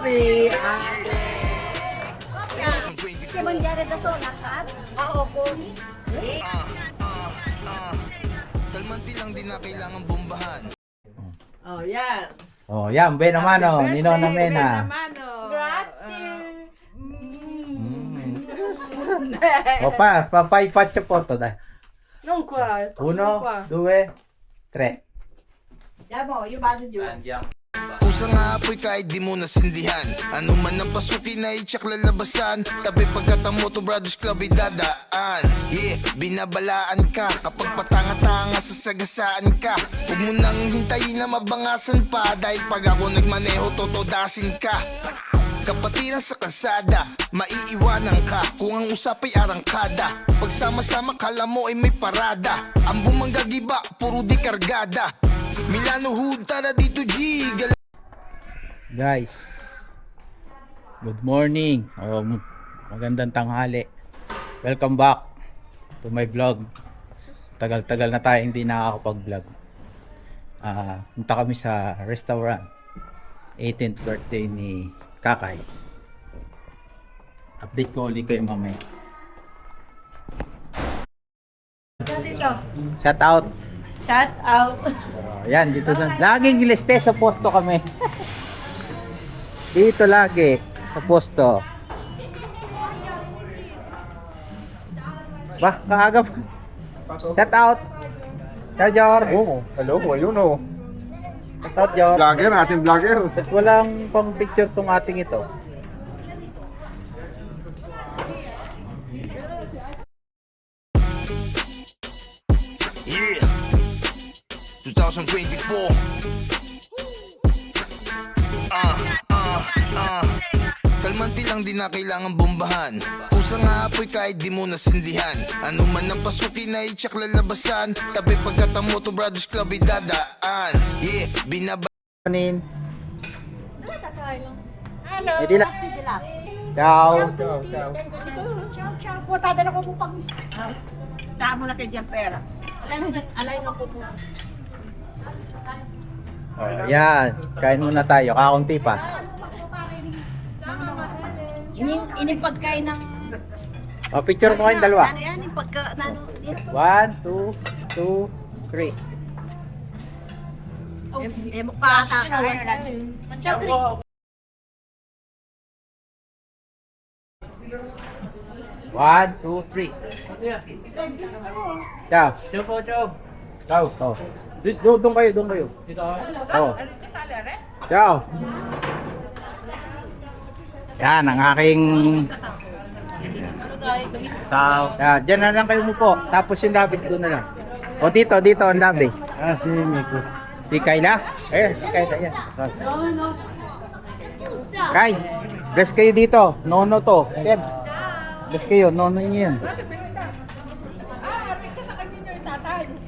Happy! Si Manjari na so, nakat? Opo. Kalmanti lang din na kailangan bombahan. Oh, yan. Oh, yan, Bena Mano, Ninona Mena. Grazie! O pa, fai faccia foto dai. Non qua. Uno, due, tre. Yamo, yung bado yun. Andiamo. Usang apoy kahit di mo nasindihan. Ano man ang pasukin na itsak lalabasan. Tabi pagkat ang Moto Brothers Club ay dadaan. Yeah, binabalaan ka kapag patanga-tanga sasagasaan ka. Huwag mo nang hintayin na mabangasan pa. Dahil pag ako nagmaneho totodasin ka. Kapatiran sa kalsada, maiiwanan ka kung ang usapay arangkada. Pagsama-sama kala mo ay may parada. Ang bumanggagiba, puro di kargada. Milano Hood, tara dito G. Guys, good morning. Magandang tanghali. Welcome back to my vlog. Tagal-tagal na tayo hindi nakakapag-vlog. Punta kami sa restaurant. 18th birthday ni Kakay. Update ko ulit kayo mamaya. Shout out. Shout out. Yan, dito na. Laging liste sa posto kami. Dito lagi sa posto. Bah, kaaga pa. Shout out. Ciao, Jor. Oh, hello, ayun oh. Shout out, Jor. Vlogger, ating vlogger. At walang pang picture tong ating ito. Yeah, 2024. Kalmanti lang din na kailangan bombahan. Usang apoy kahit di mo nasindihan. Ano man ang pasukin na itsak lalabasan. Tabi pagkat ang Moto Brothers Club ay dadaan. Yeah, Kanin. Hello. Hindi lang. Ciao. Ciao, ciao. Putada na ko po pag Tama na kay Jampera. Alay na po po. Oh, yan. Kain muna tayo. Kakunti pa. Ining pagkain ng... Oh, picture mo kayong dalawa. Ano yan? Yung pagka... Ano, 1, 2, 2, 3. mukha ata ka. One, two, three. Ciao. Ciao. Oh. Doon kayo, doon kayo. Dito ako. Oh. Ciao. Yan ang aking... Ciao. Yan, dyan na lang kayo mupo. Tapos yung labis doon na lang. O dito, dito ang labis. Si Miko. Si Kayla? Eh, si Kayla yan. Kay, bless kayo dito. Nono to. Ted. Bless kayo, nono niyo yan.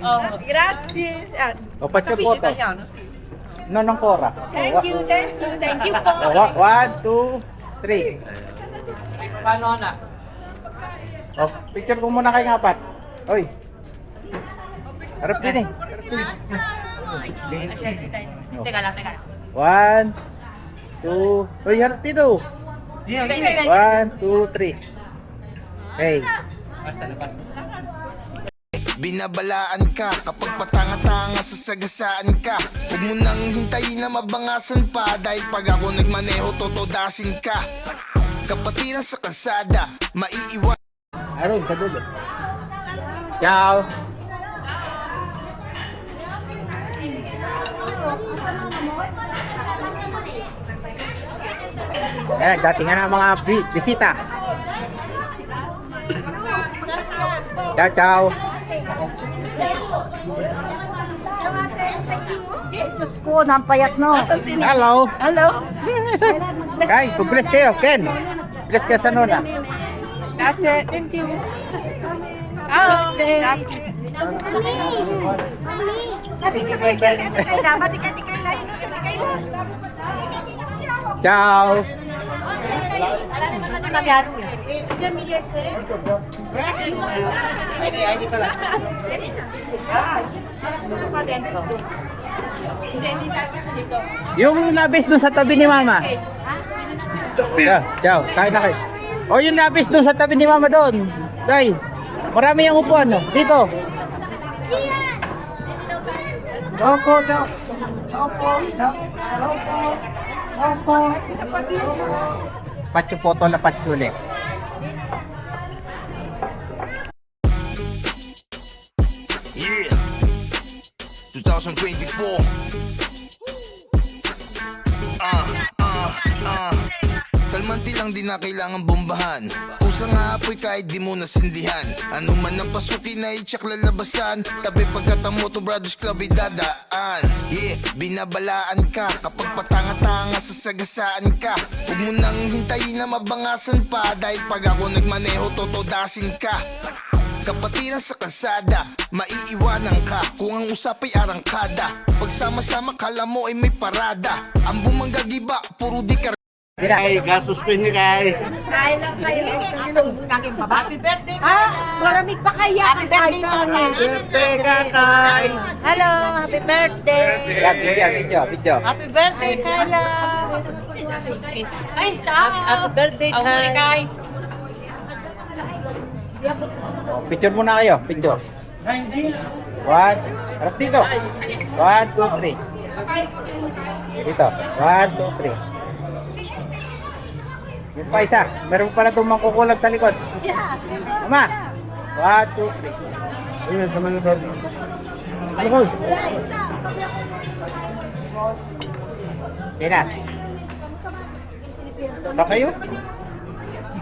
Oh, grazie. O, patyo po to. Nonong Cora. Thank you, thank you, thank you po. 1, 2, 3. Paano na? O, picture ko muna kay Ngapat. Oy. Harap din eh. Teka lang, teka lang. 1, 2, oy, harap dito. 1, 2, 3. Okay. binabalaan ka kapag patanga-tanga sasagasaan ka. Huwag mo nang hintayin na mabangasan pa. Dahil pag ako nagmaneho totodasin ka. Kapatiran sa kalsada, maiiwan. Aron, kadulo. Ciao. Dating nga na mga bisita. Ciao, ciao. Diyos ko, nampayat no. Hello. Hello. Kay, bless kayo, Ken. Bless ka sa nona. Thank you. Ah, Ciao. Yung labis dun sa tabi ni Mama. Ciao. Kain na kayo. O yung lapis doon sa tabi ni Mama doon. Day, marami yung upuan. No? Dito. Choco, choco. Choco, choco. Choco. Choco. Pacho poto na pachule. Yeah 2024 Kalmanti lang di na kailangan bombahan Pusa nga apoy kahit di mo nasindihan Ano man ang pasukin na itsak lalabasan Tabi pagkat ang Moto Brothers Club ay dadaan Yeah, binabalaan ka Kapag patanga-tanga sasagasaan ka Huwag mo nang hintayin na mabangasan pa Dahil pag ako nagmaneho totodasin ka Kapatiran sa kalsada, maiiwanan ka Kung ang usap ay arangkada Pagsama-sama kala mo ay may parada Ang bumanggagiba, puro di ka Ay, gastos ko ni Kay. Kain lang kayo. Naging baba. Happy birthday. Maramig pa kaya. Happy birthday, Tony. Birthday ka, Kay. Hello, happy birthday. Video. Happy birthday, Kayla. Ay, ciao. Happy birthday, Kay. Picture muna kayo, picture. One, harap dito. 1, 2, 3. Dito. 1, 2, 3. Yung pa isa. Meron pala itong mangkukulag sa likod. Mama. 1, 2, 3. Ayun, sama na ba? Okay na. Ba kayo?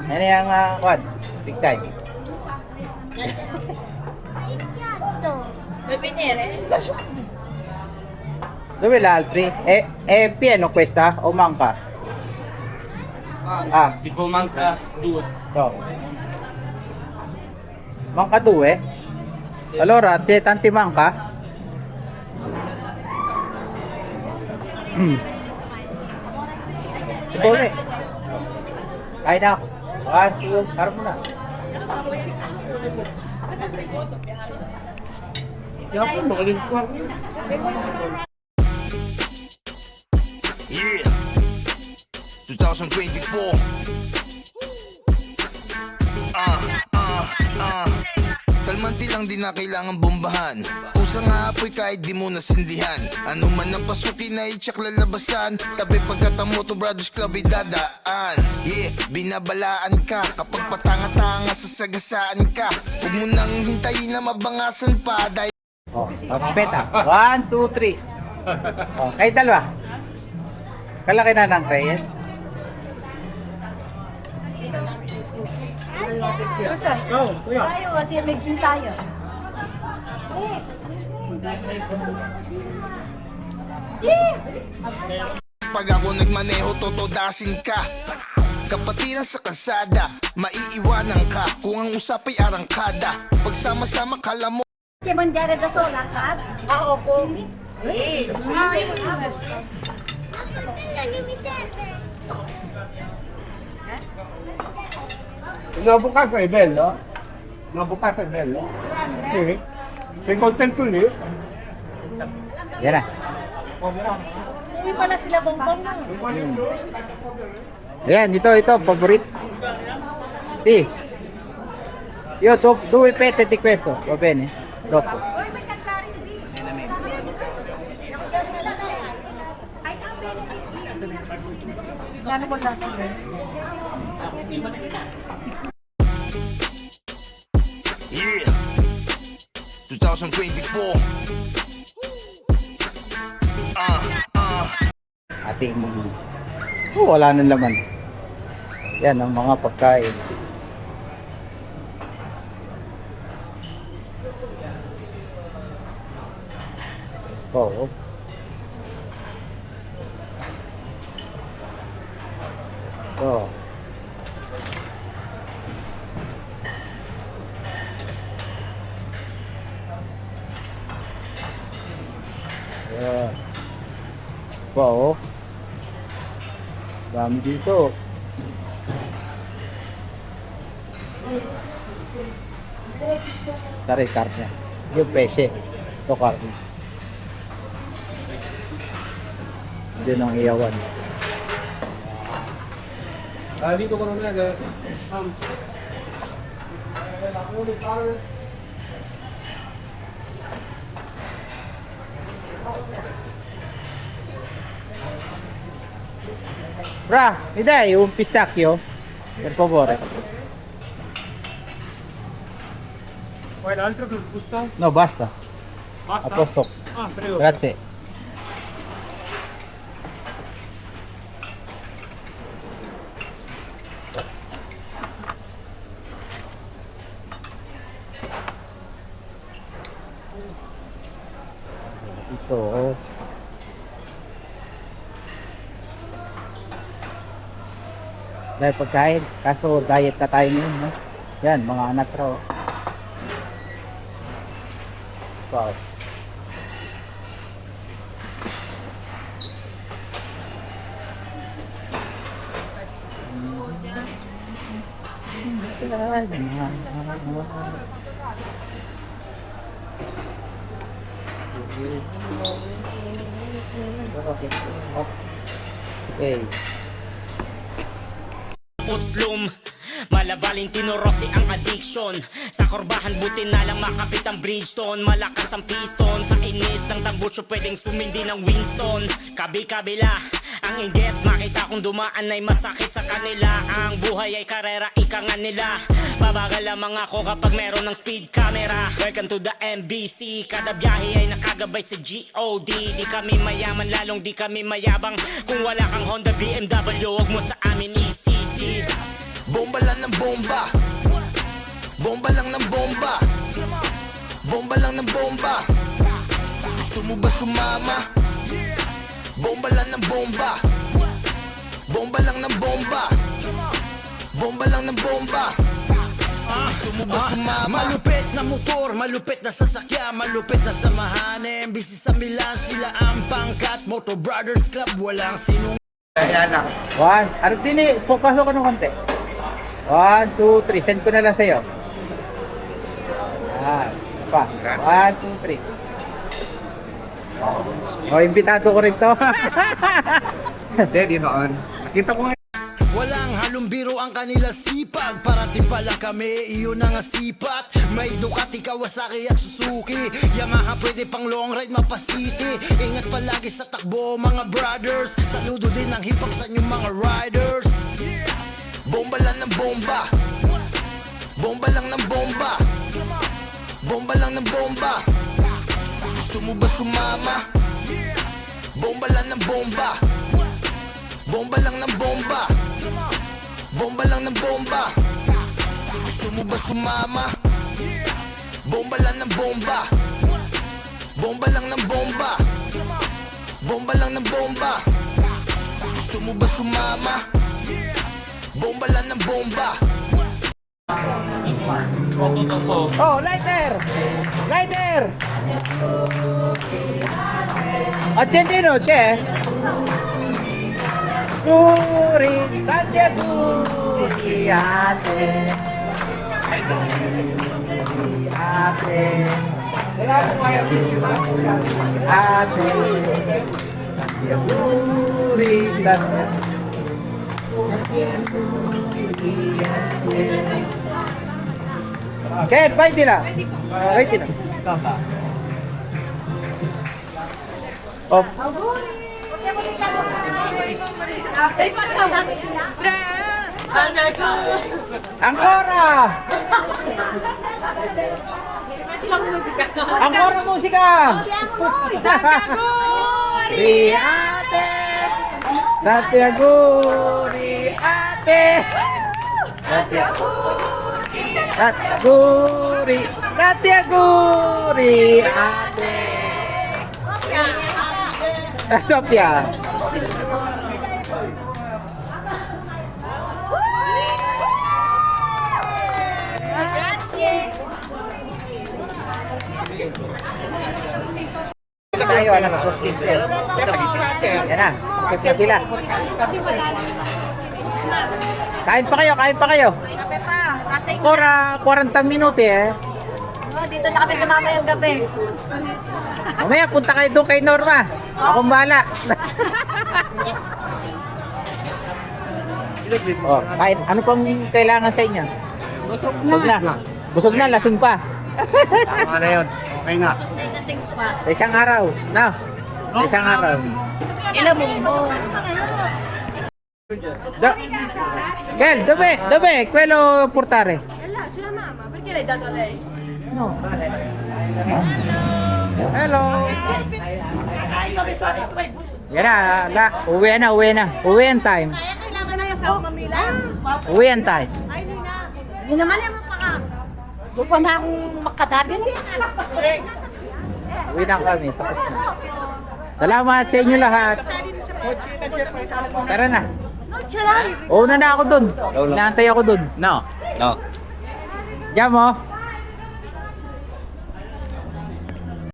Ano yung kwan? Big time. Dove l'altri? Pieno questa o manca? Tipo manca 2. No. Manca 2? Allora, c'è tanti manca? Boleh. Kain na. 1, 2, harap mo na. Yeah 2024 Kalmanti lang di na kailangan bombahan Pusa nga apoy kahit di mo nasindihan Ano man ang pasukin na itsak lalabasan Tabi pagkat ang Moto Brothers Club ay dadaan Yeah, binabalaan ka Kapag patanga-tanga sasagasaan ka Huwag mo nang hintayin na mabangasan pa Dahil Oh, peta. 1, 2, 3. Oh, kayo dalawa. Kalaki na ng Reyes. Tayo, at yung medyo tayo. pag ako nagmaneho totodasin ka Kapatiran sa kalsada, maiiwanan ka Kung ang usap ay arangkada Pagsama-sama kala mo Si Manjara da Sola, ka? Opo. Nabukas ay bello. Nabukas ay bello. Sì. Sei contento lì? Yan na. Uwi pala sila bongbong na. Ayan, ito, favorite. Sì. Io due fette di questo, va bene? Dopo. Uy, may kakarin di. Gano'n mo lang sila? Yeah 2024 Ating wala nang laman. Yan ang mga pagkain. Oo. So. Yan. Wow. Dami dito. Sari karne. Yung peshe. Ito karne. Hindi nang iyawan. Dito ko na Bra, mi dai un pistacchio? Per favore. Vuoi l'altro che gusto? No, basta. Basta? A posto. Ah, prego. Grazie. Ito, oh. Dahil pagkain, kaso diet na tayo ngayon, no? Yan, mga anak raw. Wow. Okay. Putlum Mala Valentino Rossi ang addiction. Sa korbahan buti na lang makapit ang Bridgestone. Malakas ang piston sa init ng tambutso, pwedeng sumindi ng Winston. Kabi-kabila ang inggit, makita kong dumaan ay masakit sa kanila. Ang buhay ay karera, ika nga nila. Babagal lamang ako kapag meron ng speed camera. Welcome to the MBC, kada biyahe ay nakagabay sa GOD. Di kami mayaman, lalong di kami mayabang. Kung wala kang Honda, BMW, wag mo sa amin ECC. Bomba lang ng bomba. Bomba lang ng bomba. Bomba lang ng bomba. Gusto mo ba sumama? Bomba lang ng bomba. Bomba lang ng bomba. Bomba lang ng bomba. Gusto mo ba sumama? Malupit na motor, malupit na sasakyan, malupit na samahan. MBC sa Milan, sila ang pangkat. Moto Brothers Club, walang sinong One, Artini, pasok ko ng konti. 1, 2, 3. Send ko na lang sa'yo. Yan. Pa. 1, 2, 3. Oh, imbitado ko rin to. Hindi, dito on. Nakita ko nga. walang halong biro ang kanila sipag. Parating pa lang kami, iyon ang sipat. May Ducati, Kawasaki at Suzuki. Yamaha pwede pang long ride, mapasiti. Ingat palagi sa takbo mga brothers. Saludo din ang hip hop sa inyong mga riders. Bomba lang ng bomba. Bomba lang ng bomba. Bomba lang ng bomba. Gusto mo ba sumama? Bomba lang ng bomba. Bomba lang ng bomba. Bomba lang ng bomba. Gusto mo ba sumama? Bomba lang ng bomba. Bomba lang ng bomba. Bomba lang ng bomba. Gusto mo ba sumama? Bomba lang ng bomba. Oh, lighter! Lighter! Accendino, c'è? Guri, tanti auguri a te. A te. A te. Tanti auguri, tanti. Ken, vai di là. Vai di là. Oh. Ancora! Ancora musica! Riate! Tanti auguri a te! Tanti auguri! Tanti auguri! Tanti auguri a te! Sophia! Tayo, alas 2:15. Yan na, sit na sila. Kain pa kayo, kain pa kayo. Kape pa. Nasa inyo. 40 minuti eh. Oh, dito na kami tumamayang gabi. Mamaya, punta kayo doon kay Norma. Akong bahala. Oh, kahit ano pang kailangan sa inyo? Busog Busog na. Busog na, lasing pa. Tama na yun. Okay nga. Nasing pa. Sa isang araw. No? Sa isang araw. Ilan mo mo? Da Kel, dove, quello portare. Wala, c'è la mamma. Perché l'hai dato a lei? Hello. Yan na, uwi na. Uwi ang time. Kaya kailangan na yung sa Camila. Uwi ang time. Ay, Nina. Hindi naman yung mapaka. Doon pa na akong makadabi. Alas na ko. Uwi na kami, tapos na. Salamat sa inyo lahat. Tara na. Non ce l'hai? Una na ako dun. Inaantay ako dun. No. No. Diyan mo.